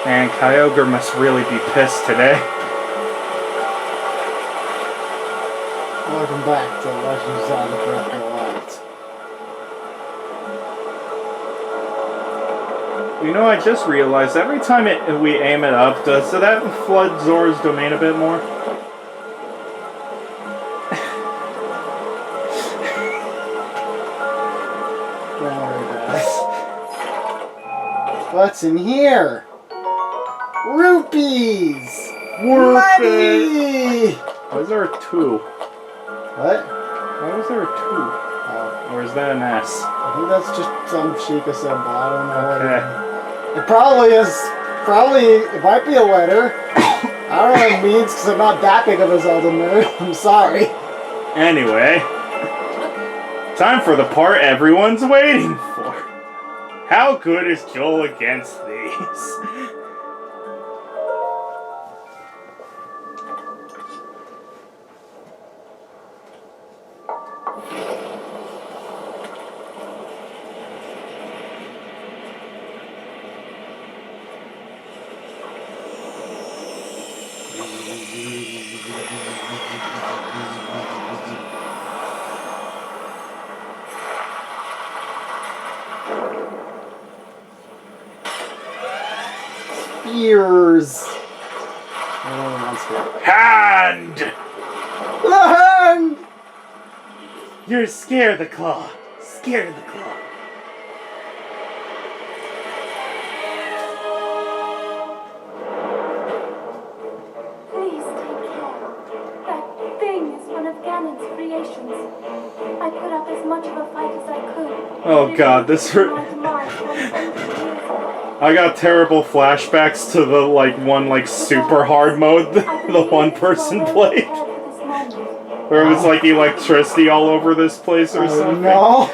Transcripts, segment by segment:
Man, Kyogre must really be pissed today. Welcome back to Legend of Zelda Breath of the Wild. You know, I just realized every time we aim it up, does that flood Zora's domain a bit more? What's in here? Rupees! Money! Why is there a 2? What? Why was there a 2? Oh. Or is that an S? I think that's just some Sheikah symbol. I don't know. Okay. It probably is. It might be a letter. I don't know what it means because I'm not that big of a Zelda nerd. I'm sorry. Anyway, time for the part everyone's waiting for. How good is Joel against these? Ears. Hand! The hand! You're scared of the claw. Scared of the claw. Please take care. That thing is one of Ganon's creations. I put up as much of a fight as I could. Oh god, this hurt. I got terrible flashbacks to the one super hard mode the one person played. Where it was like electricity all over this place or something. No,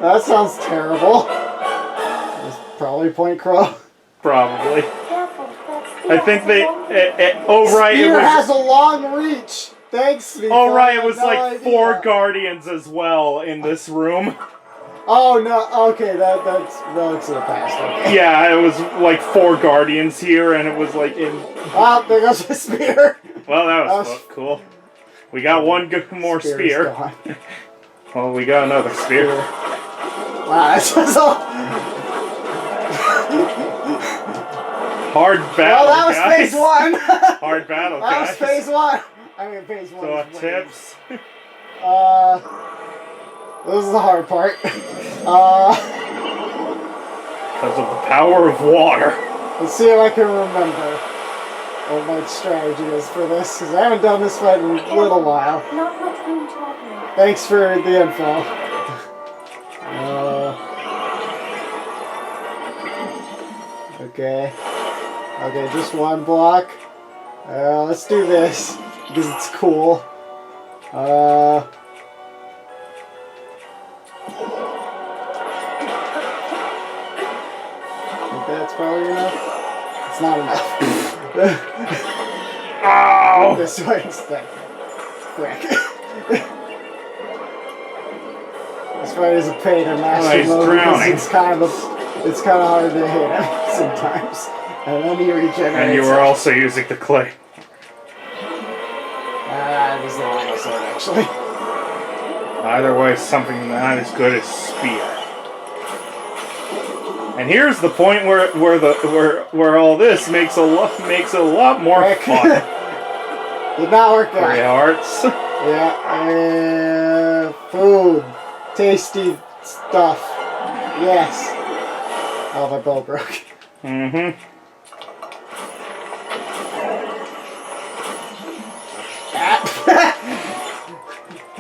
that sounds terrible. It's probably Point Crow. Probably. I think they. Oh right, Spear has a long reach. Thanks. Oh right, it was like 4 guardians as well in this room. Oh no, okay, that's relics of the past. Okay. Yeah, it was like 4 guardians here, and it was like in. Oh, there goes the spear. Well, that was cool. We got one more spear. Well, we got another spear. Wow, that's just all. Hard battle, Well, that was guys. phase 1. Hard battle, that guys. was phase 1. I mean, phase 1. So, tips. This is the hard part. Because of the power of water. Let's see if I can remember what my strategy is for this, because I haven't done this fight in a little while. Not much room to operate. Thanks for the info. Okay. Okay, just one block. Let's do this, because it's cool. That's probably enough. It's not enough. Ow! This way instead. Frick. This fight is a pain in master mode because it's kind of hard to hit him sometimes. And then he regenerates. And you were also using the clay. It was the lion's sword actually. Either way, something not as good as spear. And here's the point where all this makes a lot more fun. Did not work out. 3 hearts. Yeah, food, tasty stuff. Yes. Oh, my bow broke. Mm-hmm.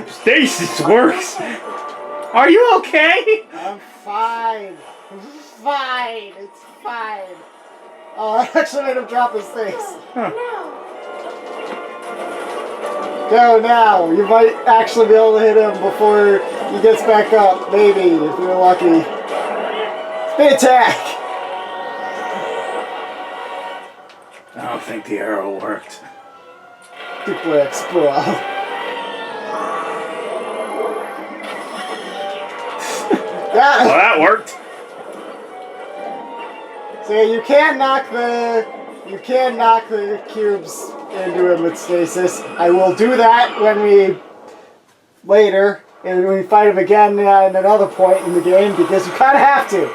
Stasis works. Are you okay? I'm fine. Fine. It's fine. Oh, I actually made him drop his things. Huh. Go now. You might actually be able to hit him before he gets back up. Maybe, if you're lucky. Spin attack. I don't think the arrow worked. Duplex bro. Well, that worked. So you can knock the cubes into him with stasis. I will do that when we later, and when we fight him again at another point in the game, because you kind of have to.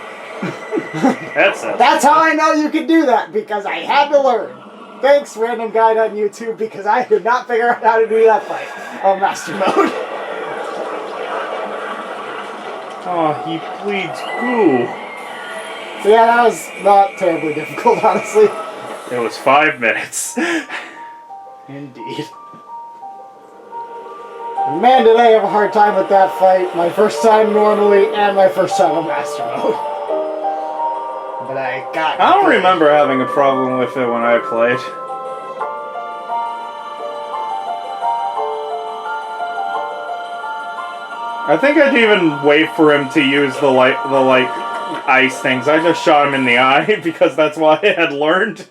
That's how I know you can do that, because I had to learn. Thanks, random guide on YouTube, because I could not figure out how to do that fight on Master Mode. Oh, he bleeds goo. So yeah, that was not terribly difficult, honestly. It was 5 minutes. Indeed. Man, did I have a hard time with that fight. My first time normally, and my first time on Master Mode. But I don't remember having a problem with it when I played. I think I'd even wait for him to use the ice things. I just shot him in the eye because that's what I had learned.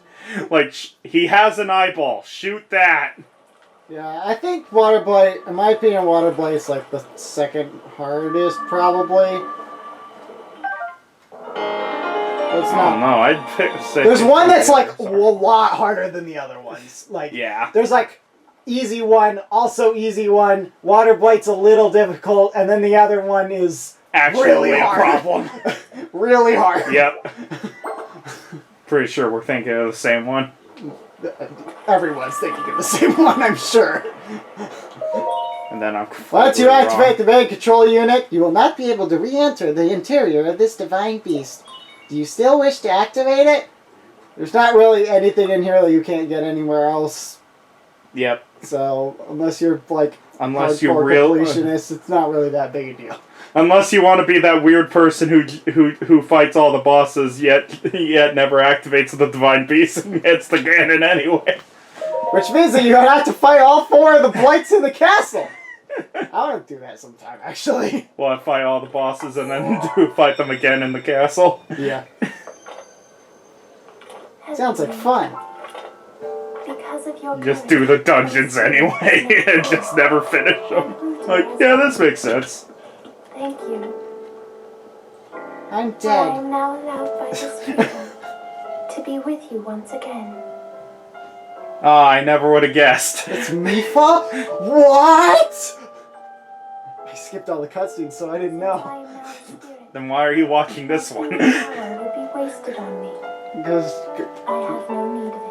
Like, he has an eyeball. Shoot that. Yeah, I think Water Blight, in my opinion, Water Blight's like the second hardest, probably. It's not. No, I'd say there's one that's like a lot harder than the other ones. Like, yeah. There's like easy one, also easy one. Water Blight's a little difficult, and then the other one is actually really a hard. problem. Really hard. Yep. Pretty sure we're thinking of the same one. Everyone's thinking of the same one, I'm sure. And then I'm once you activate the main control unit, you will not be able to re-enter the interior of this divine beast. Do you still wish to activate it? There's not really anything in here that you can't get anywhere else. Yep. So, unless you're like hardcore completionist, it's not really that big a deal. Unless you want to be that weird person who fights all the bosses yet never activates the divine beast and hits the Ganon anyway. Which means that you have to fight all 4 of the blights in the castle. I want to do that sometime, actually. Well, I fight all the bosses and then fight them again in the castle. Yeah. Sounds like fun. Because of your just do the dungeons anyway and just never finish them. Like, yeah, this makes sense. Thank you. I'm dead. I am now allowed by this freedom to be with you once again. Oh, I never would have guessed. It's Mifa? What? I skipped all the cutscenes, so I didn't know. I am now the spirit. Then why are you watching this one? Your power will be wasted on me. Because I have no need of it.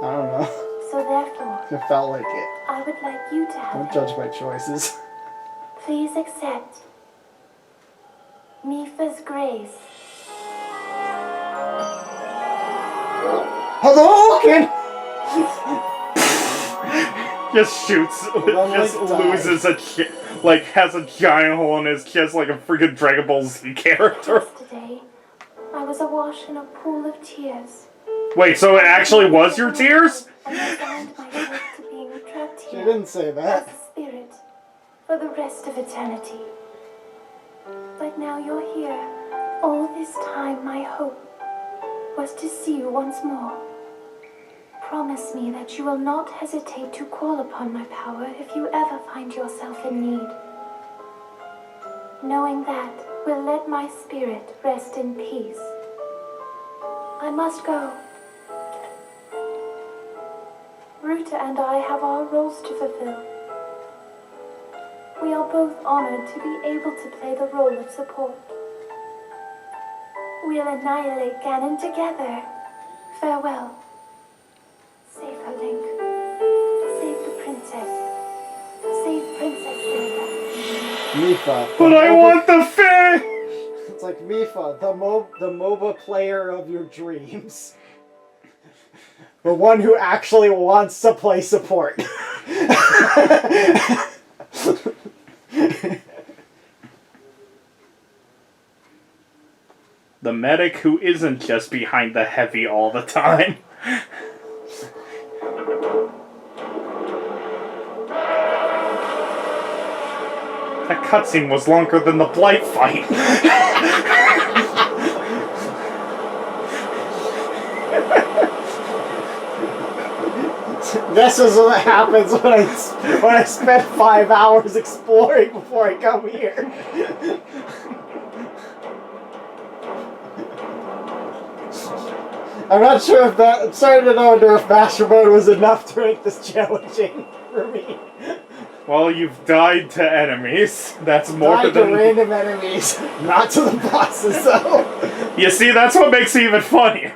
I don't know. So therefore, It felt like it. I would like you to have Don't it. judge my choices. Please accept Mifa's grace. Hadouken! Just shoots, just loses has a giant hole in his chest like a freaking Dragon Ball Z character. Yesterday, I was awash in a pool of tears. Wait, so it actually was your tears? And resigned myself to being trapped She here didn't say as that. a spirit for the rest of eternity. But now you're here. All this time, my hope was to see you once more. Promise me that you will not hesitate to call upon my power if you ever find yourself in need. Knowing that will let my spirit rest in peace. I must go. Ruta and I have our roles to fulfill. We are both honored to be able to play the role of support. We'll annihilate Ganon together. Farewell. Save her, Link. Save the princess. Save Princess Zelda. Mifa. But I want the fish! It's like Mifa, the MOBA player of your dreams. The one who actually wants to play support. The medic who isn't just behind the heavy all the time. That cutscene was longer than the Blight fight. This is what happens when I spend 5 hours exploring before I come here. I'm not sure if that. I'm starting to wonder if Master Mode was enough to make this challenging for me. Well, you've died to enemies. That's more Died than... to random enemies, not to the bosses, though. You see, that's what makes it even funnier.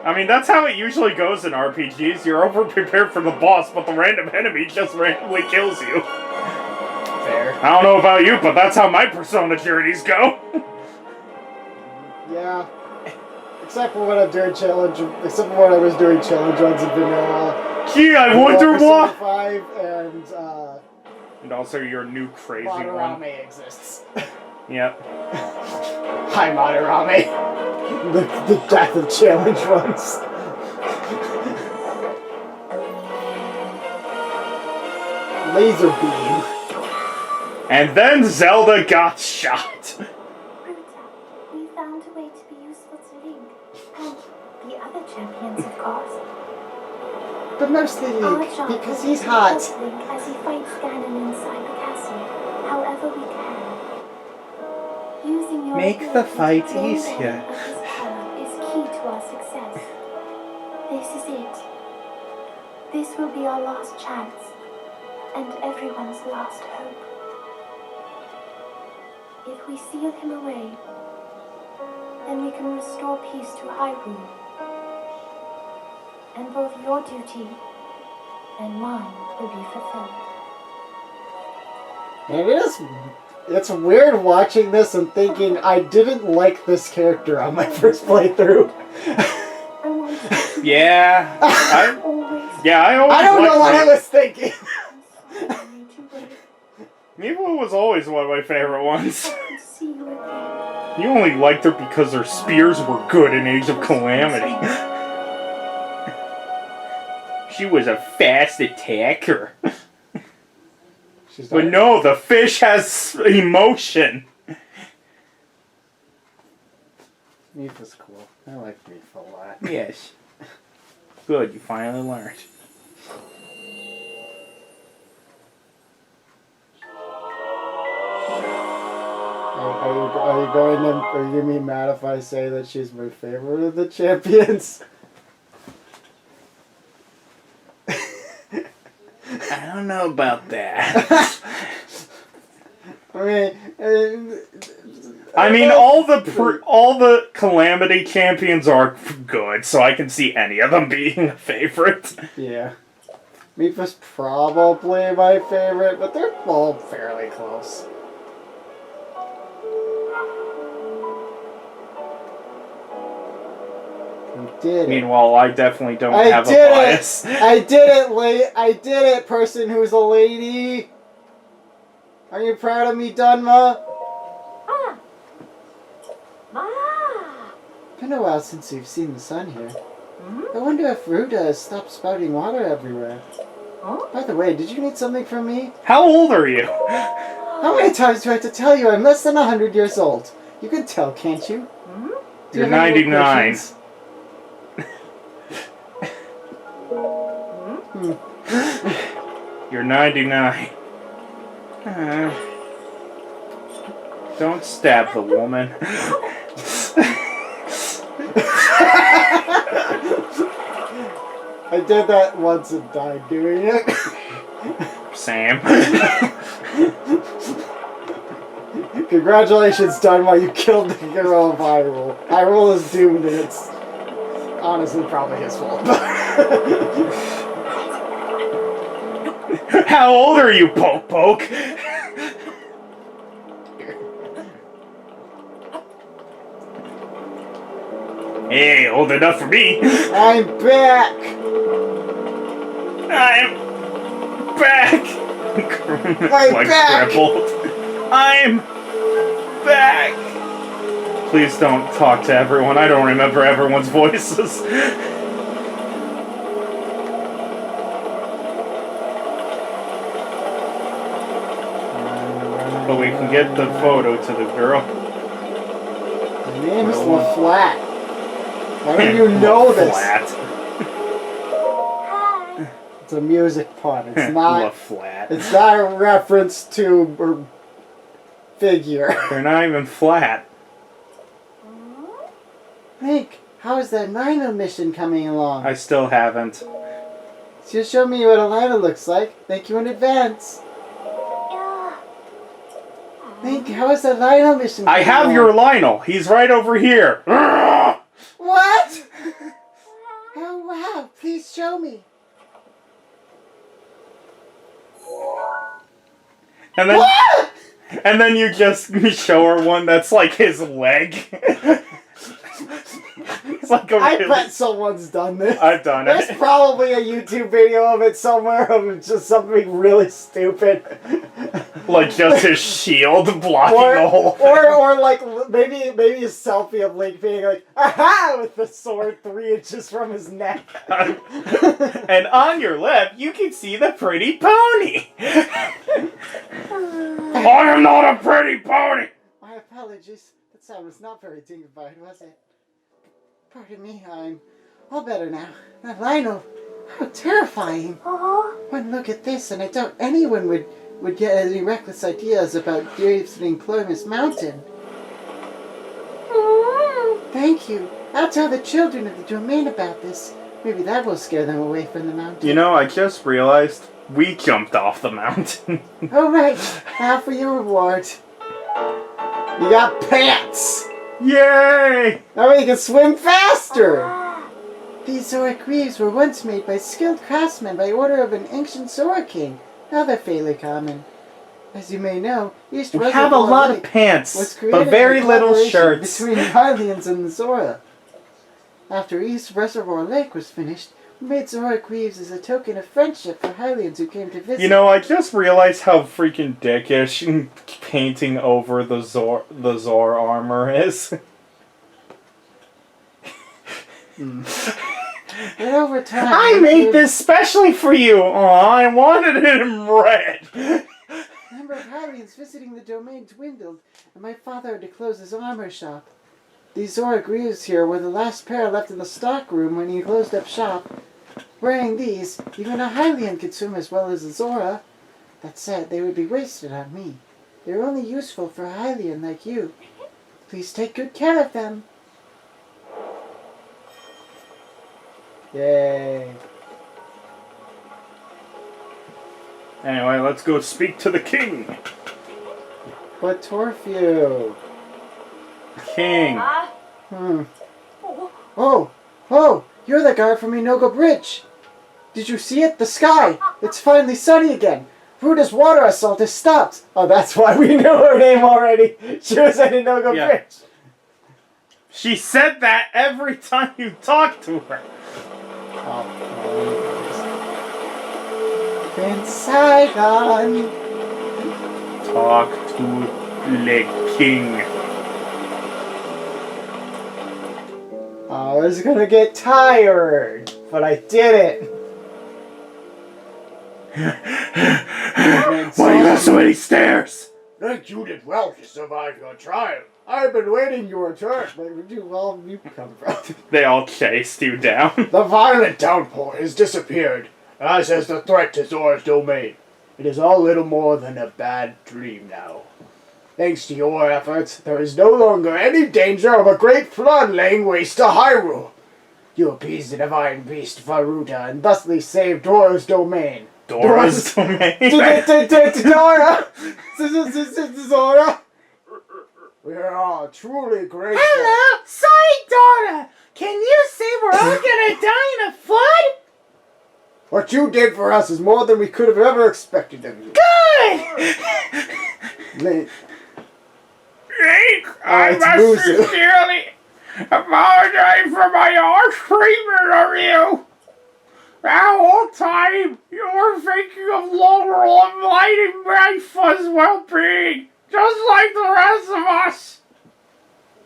I mean, that's how it usually goes in RPGs. You're over-prepared for the boss, but the random enemy just randomly kills you. Fair. I don't know about you, but that's how my Persona journeys go. Yeah. Except for when I'm doing challenge, except for when I was doing challenge runs in vanilla. Gee, I wonder why. 5 And also your new crazy Madarame one. exists. Yep. Hi, Madarame. The death of challenge runs. Laser beam. And then Zelda got shot. Ruta, we found a way to be useful to Link. And the other champions, of course. But mostly Our Link, job because is he's to hot. help Link as he fights Ganon inside the castle, however we can. Using your Make the ability to fight drain easier. Ganon of his power is key to our success. This is it. This will be our last chance, and everyone's last hope. If we seal him away, then we can restore peace to Hyrule. And both your duty and mine will be fulfilled. And it's weird watching this and thinking I didn't like this character on my first playthrough. I want to Yeah. I always always I don't know what I liked was thinking. need to wait Mivo was always one of my favorite ones. to see you again. You only liked her because her spears were good in Age of Calamity. She was a fast attacker. She's But no, the fish has emotion. Mifa's cool. I like Mifa a lot. Yes. Good, you finally learned. Are you going to be mad if I say that she's my favorite of the champions? I don't know about that. I mean, all the Calamity champions are good, so I can see any of them being a favorite. Yeah. Mifa's probably my favorite, but they're all fairly close. You did it. Meanwhile, I definitely don't have a bias. I did it, I did it, person who's a lady. Are you proud of me, Dunma? Ah! Been a while since we've seen the sun here. I wonder if Ruta has stopped spouting water everywhere. By the way, did you need something from me? How old are you? How many times do I have to tell you I'm less than 100 years old? You can tell, can't you? Do you You're have any more 99. questions? You're 99. Don't stab the woman. I did that once and died doing it. Sam. Congratulations, Dunma, you killed the hero of Hyrule. Hyrule is doomed and it's honestly probably his fault. How old are you, Poke Poke? Hey, old enough for me. I'm back! I'm back. I'm back! Crippled. I'm back. Please don't talk to everyone. I don't remember everyone's voices. But we can get the photo to the girl. My name is LaFlat. Why don't you know this? Flat. It's a music pun. It's not. Flat. It's not a reference to her figure. They're not even flat. Link, how is that Lino mission coming along? I still haven't. Just show me what a Lino looks like. Thank you in advance. Link, how is that Lino mission coming I have along? your Lionel. He's right over here. What? Oh wow, please show me. And then, What? and then you just show her one that's like his leg. It's like a I really... bet someone's done this. I've done There's it. probably a YouTube video of it somewhere of just something really stupid. Like just his shield blocking the whole thing. or like maybe a selfie of Link being like, aha, with the sword 3 inches from his neck. And on your left, you can see the pretty pony. I am not a pretty pony. My apologies. That sound was not very dignified, was it? Pardon me, I'm all better now. That Lionel, how terrifying. One look at this and I doubt anyone would get any reckless ideas about visiting Cloymus Mountain. Thank you. I'll tell the children of the domain about this. Maybe that will scare them away from the mountain. You know, I just realized we jumped off the mountain. All right, now for your reward. You got pants! Yay! Now you can swim faster! These Zora greaves were once made by skilled craftsmen by order of an ancient Zora king. Now they're fairly common. As you may know, East We have a Reservoir lot of Lake was pants, created but very in little collaboration shirts. between the Hylians and the Zora. After East Reservoir Lake was finished, we made Zora greaves as a token of friendship for Hylians who came to visit. You know, I just realized how freaking dickish painting over the Zora armor is. But over time, I made this specially for you! Aw, I wanted it in red! the number of Hylians visiting the domain dwindled, and my father had to close his armor shop. These Zora greaves here were the last pair left in the stock room when he closed up shop. Wearing these, even a Hylian could swim as well as a Zora. That said, they would be wasted on me. They're only useful for a Hylian like you. Please take good care of them. Yay. Anyway, let's go speak to the king. But Torfew. King. Oh, you're the guy from Inogo Bridge. Did you see it? The sky. It's finally sunny again. Ruta's water assault has stopped. Oh, that's why we knew her name already. She was at Inogo Yeah. Bridge. She said that every time you talk to her. In Saigon. Talk to the king. I was gonna get tired, but I didn't. Why do you have so many stairs? Link, you did well to survive your trial. I've been waiting your turn. Where did you all you come from? They all chased you down. The violent downpour has disappeared, as has the threat to Zora's domain. It is all little more than a bad dream now. Thanks to your efforts, there is no longer any danger of a great flood laying waste to Hyrule. You appeased the divine beast Vah Ruta and thusly saved Dora's domain. Dora's domain. Dora! Zora! We are all truly grateful. Hello! Sorry, Dora! Can you say we're all gonna die in a flood? What you did for us is more than we could have ever expected of you. Good! Link, Link, I it's must Muzu. sincerely apologize for my harsh treatment of you. That whole time, you were thinking of Laurel and Lighting Breakfast's well-being, just like the rest of us.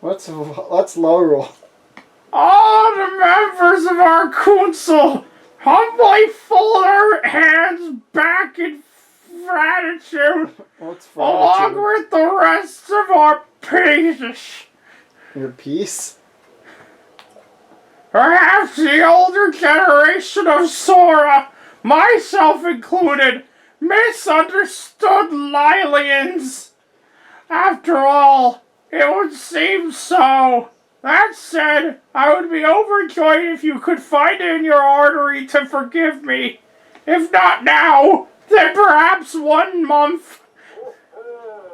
What's Laurel? All the members of our council humbly fold our hands back in gratitude, What's along gratitude? with the rest of our pieces. Your piece? Perhaps the older generation of Zora, myself included, misunderstood Lilians. After all, it would seem so. That said, I would be overjoyed if you could find it in your artery to forgive me. If not now, then perhaps 1 month.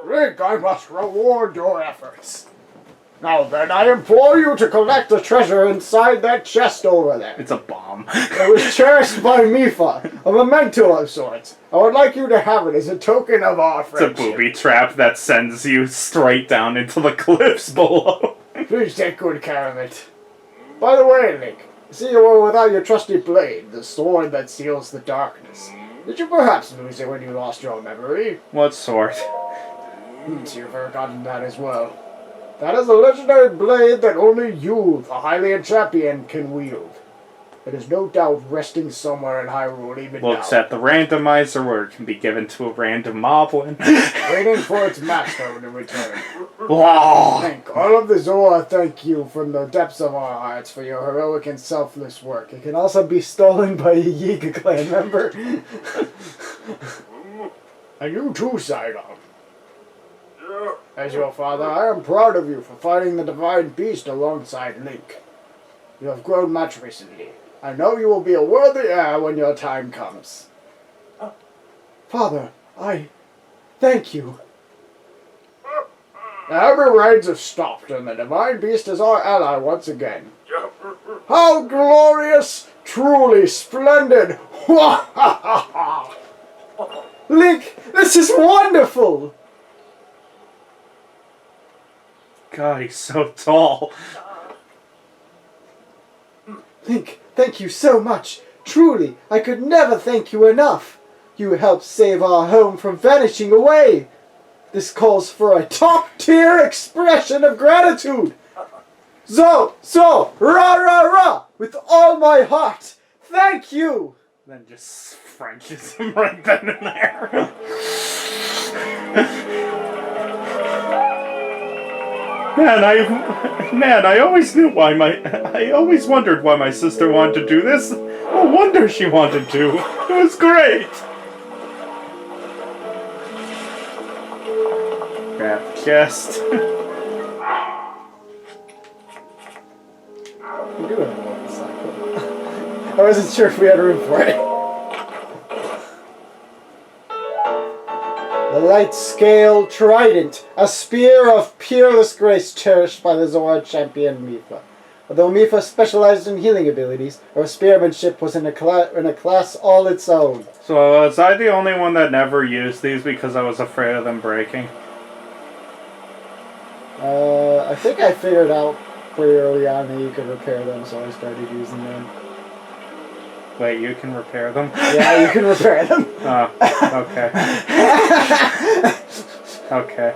Link, I must reward your efforts. Now then, I implore you to collect the treasure inside that chest over there. It's a bomb. It was cherished by Mipha, a memento of sorts. I would like you to have it as a token of our It's a friendship. booby trap that sends you straight down into the cliffs below. Please take good care of it. By the way, Link, I see you were without your trusty blade, the sword that seals the darkness. Did you perhaps lose it when you lost your memory? What sort? So you've forgotten that as well. That is a legendary blade that only you, the Hylian champion, can wield. It is no doubt resting somewhere in Hyrule even Looks now. at the randomizer where it can be given to a random moblin. Waiting for its master to return. Wow. Link, all of the Zora thank you from the depths of our hearts for your heroic and selfless work. It can also be stolen by a Yiga clan member. And you too, Sidon. As your father, I am proud of you for fighting the divine beast alongside Link. You have grown much recently. I know you will be a worthy heir when your time comes. Father, I thank you. The heavy rains have stopped, and the divine beast is our ally once again. How glorious! Truly splendid! Link, this is wonderful! God, he's so tall. Link, thank you so much. Truly, I could never thank you enough. You helped save our home from vanishing away. This calls for a top-tier expression of gratitude. So, rah, rah, rah, with all my heart. Thank you. Then just Frenches him right then and there. I always knew why I always wondered why my sister wanted to do this. No wonder she wanted to. It was great. Grab the chest. You do have a little cycle. I wasn't sure if we had room for it. The light scale trident, a spear of peerless grace cherished by the Zora champion Mipha. Although Mipha specialized in healing abilities, her spearmanship was in a class all its own. So was I the only one that never used these because I was afraid of them breaking? I think I figured out pretty early on that you could repair them, so I started using them. Wait, you can repair them? Yeah, you can repair them. Oh, okay. Okay.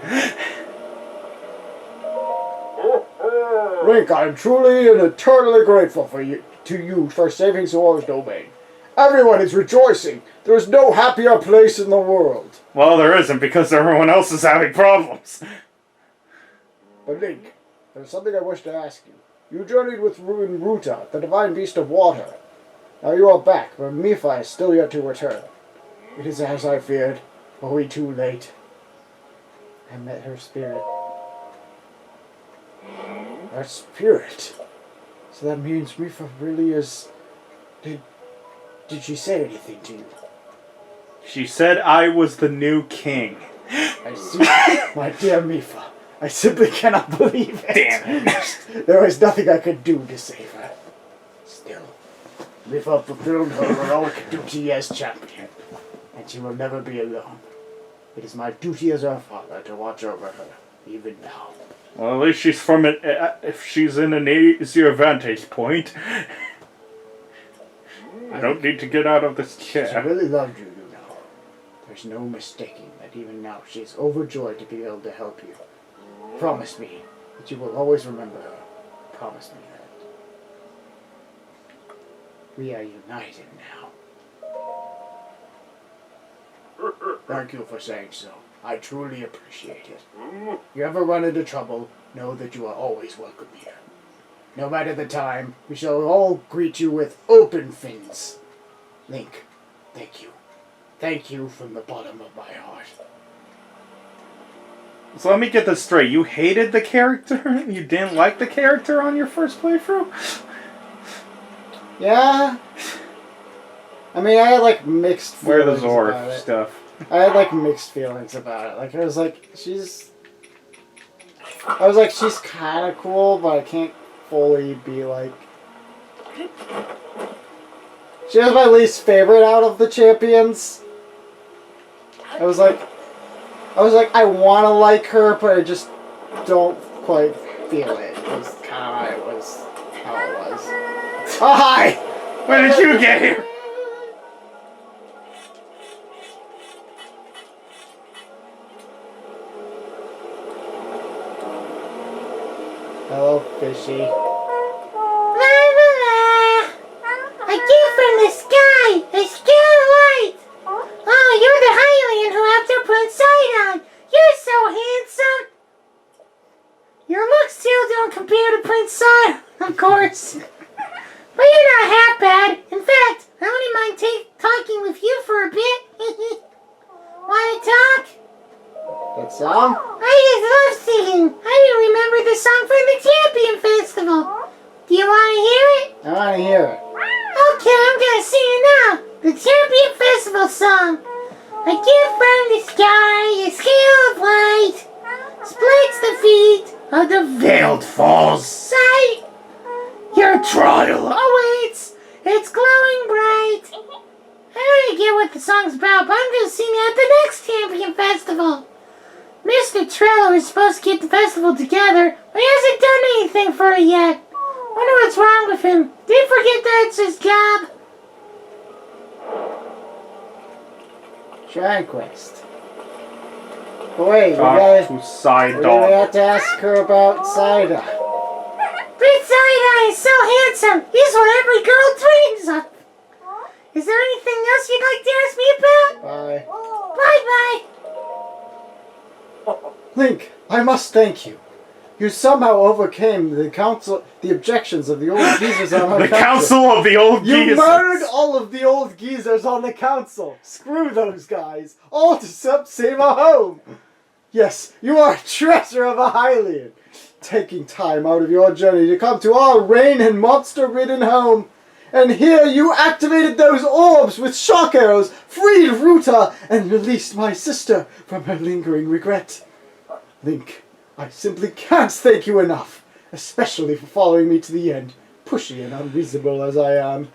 Link, I'm truly and eternally grateful to you for saving Zora's domain. Everyone is rejoicing. There is no happier place in the world. Well, there isn't because everyone else is having problems. But Link, there's something I wish to ask you. You journeyed with Vah Ruta, the divine beast of water. Now you are back, but Mipha is still yet to return. It is as I feared. Are we too late? I met her spirit. Our spirit? So that means Mipha really is... Did she say anything to you? She said I was the new king. I see. My dear Mipha, I simply cannot believe it. Damn it. There was nothing I could do to save her. Still, Mipha fulfilled her heroic duty as champion, and she will never be alone. It is my duty as her father to watch over her, even now. Well, at least she's from it. If she's in an easier vantage point, I don't need to get out of this She chair. really loved you, you know. There's no mistaking that even now she is overjoyed to be able to help you. Promise me that you will always remember her. Promise me that. We are united now. Thank you for saying so. I truly appreciate it. You ever run into trouble, know that you are always welcome here. No matter the time, we shall all greet you with open fins. Link, thank you. Thank you from the bottom of my heart. So let me get this straight. You hated the character? You didn't like the character on your first playthrough? Yeah. I mean, I had like mixed Where feelings the about Zora it. stuff? I had like mixed feelings about it. Like I was like, she's kind of cool, but I can't fully be like. She was my least favorite out of the champions. I was like, I want to like her, but I just don't quite feel it. It was kind of how it was. Oh, hi! When did you get here? Hello, fishy. A gift from the sky! A scale light! Oh, you're the Hylian who helped her put Sidon! You're so handsome! Your looks still don't compare to Prince Sidon, of course. But you're not half bad. In fact, I wouldn't mind talking with you for a bit. Wanna talk? That song? I just love singing. I even remember the song from the Champion Festival. Do you want to hear it? I want to hear it. Okay, I'm gonna sing it now. The Champion Festival song. A gift from the sky, a scale of light, splits the feet of the veiled false sight. Your trial awaits. It's glowing bright. I don't get what the song's about, but I'm gonna sing it at the next Champion Festival. Mr. Trello is supposed to get the festival together, but he hasn't done anything for it yet. Wonder what's wrong with him. Did he forget that it's his job? Shrine quest. But wait, Talk to we Sidon. have to ask her about Sidon. Prince Sidon is so handsome. He's what every girl dreams of. Is there anything else you'd like to ask me about? Bye. Bye-bye. Link, I must thank you. You somehow overcame the objections of the old geezers on our The council of the old You geezers. murdered all of the old geezers on the council. Screw those guys. All to save our home. Yes, you are a treasure of a Hylian. Taking time out of your journey to come to our rain and monster-ridden home. And here you activated those orbs with shock arrows, freed Ruta, and released my sister from her lingering regret. Link, I simply can't thank you enough, especially for following me to the end, pushy and unreasonable as I am.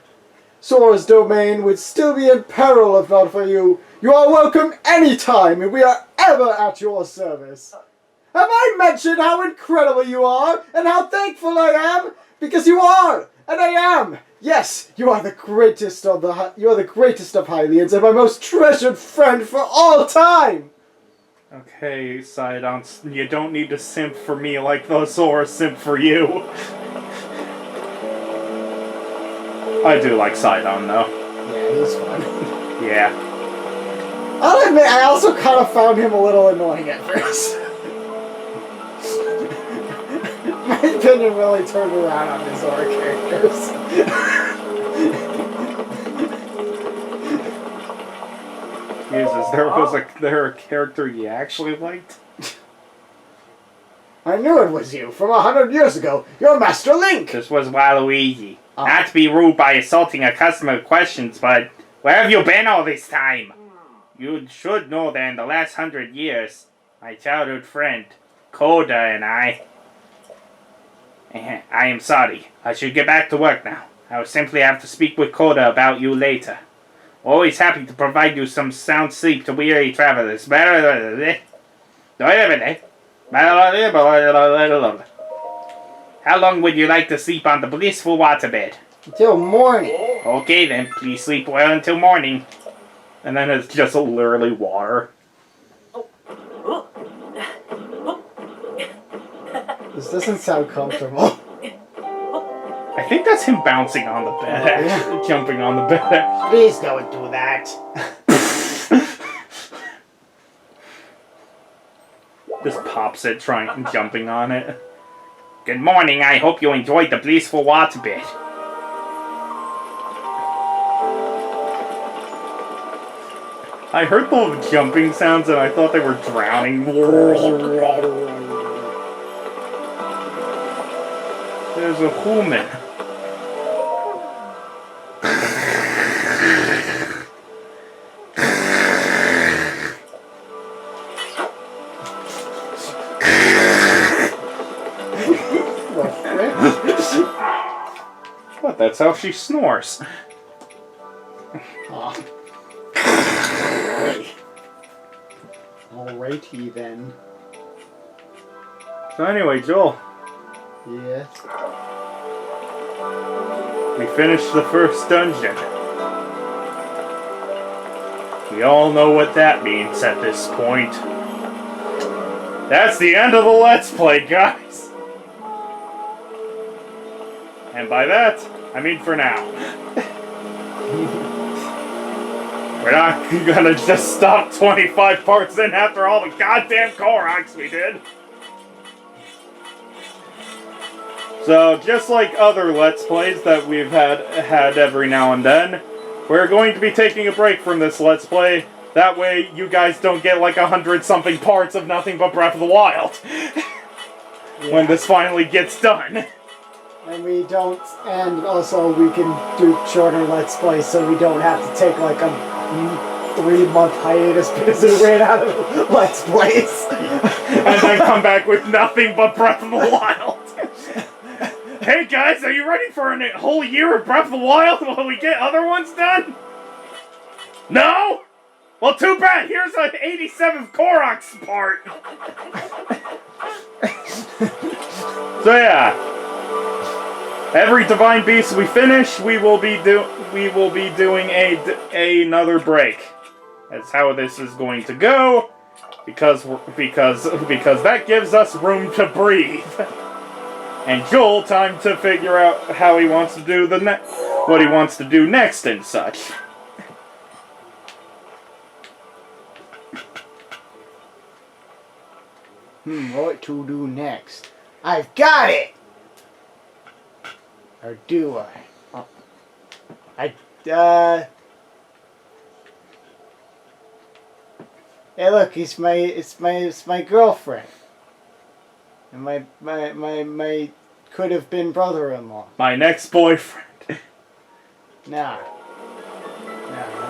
Zora's domain would still be in peril if not for you. You are welcome anytime, and we are ever at your service. Have I mentioned how incredible you are, and how thankful I am? Because you are, and I am. Yes, you are the greatest of Hylians, and my most treasured friend for all time. Okay, Sidon, you don't need to simp for me like the Zora simp for you. I do like Sidon, though. Yeah, he's fun. Yeah. I'll admit, I also kind of found him a little annoying at first. My opinion really turned around on the Zora characters. Jesus, there a character you actually liked? I knew it was you from 100 years ago. You're Master Link. This was Waluigi. Oh. Not to be rude by assaulting a customer with questions, but where have you been all this time? You should know that in the last 100 years, my childhood friend, Koda, and I am sorry. I should get back to work now. I will simply have to speak with Koda about you later. Always happy to provide you some sound sleep to weary travelers. How long would you like to sleep on the blissful waterbed? Until morning. Okay then, please sleep well until morning. And then it's just literally water. This doesn't sound comfortable. I think that's him bouncing on the bed, actually, jumping on the bed. Please don't do that. Just pops it, jumping on it. Good morning, I hope you enjoyed the blissful waterbed. I heard the jumping sounds and I thought they were drowning. There's a human. What? That's how she snores. Oh. Alrighty then. So anyway, Joel, Yeah. we finished the first dungeon. We all know what that means at this point. That's the end of the Let's Play, guys. And by that, I mean for now. We're not gonna just stop 25 parts in after all the goddamn Koroks we did. So, just like other Let's Plays that we've had every now and then, we're going to be taking a break from this Let's Play. That way, you guys don't get like 100-something parts of nothing but Breath of the Wild. When this finally gets done. And we don't, and also we can do shorter Let's Plays so we don't have to take like a 3-month hiatus because we ran out of Let's Plays. And then come back with nothing but Breath of the Wild. Hey guys, are you ready for a whole year of Breath of the Wild while we get other ones done? No? Well, too bad. Here's an 87th Koroks part. So yeah. Every Divine Beast we finish, we will be doing another break. That's how this is going to go, because that gives us room to breathe, and Joel time to figure out how he wants to do what he wants to do next and such. What to do next? I've got it! Or do I? Hey look, it's my girlfriend. And my could have been brother-in-law. My next boyfriend. Nah.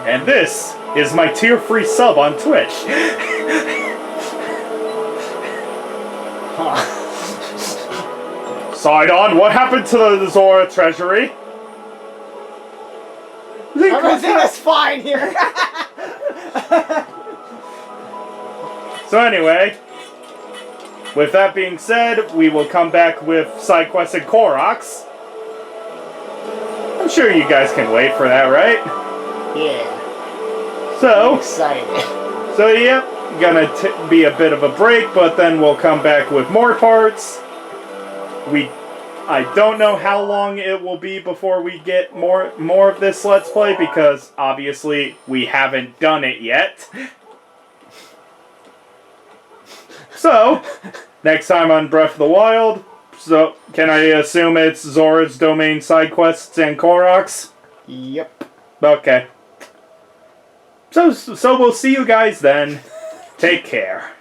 And this is my tier-free sub on Twitch. Huh. Sidon, what happened to the Zora treasury? Everything is fine here. So anyway, with that being said, we will come back with side quests and Koroks. I'm sure you guys can wait for that, right? Yeah. So, I'm excited. So yep, gonna be a bit of a break, but then we'll come back with more parts. I don't know how long it will be before we get more of this Let's Play, because obviously we haven't done it yet. So, next time on Breath of the Wild, so can I assume it's Zora's Domain side quests and Koroks? Yep. Okay. So we'll see you guys then. Take care.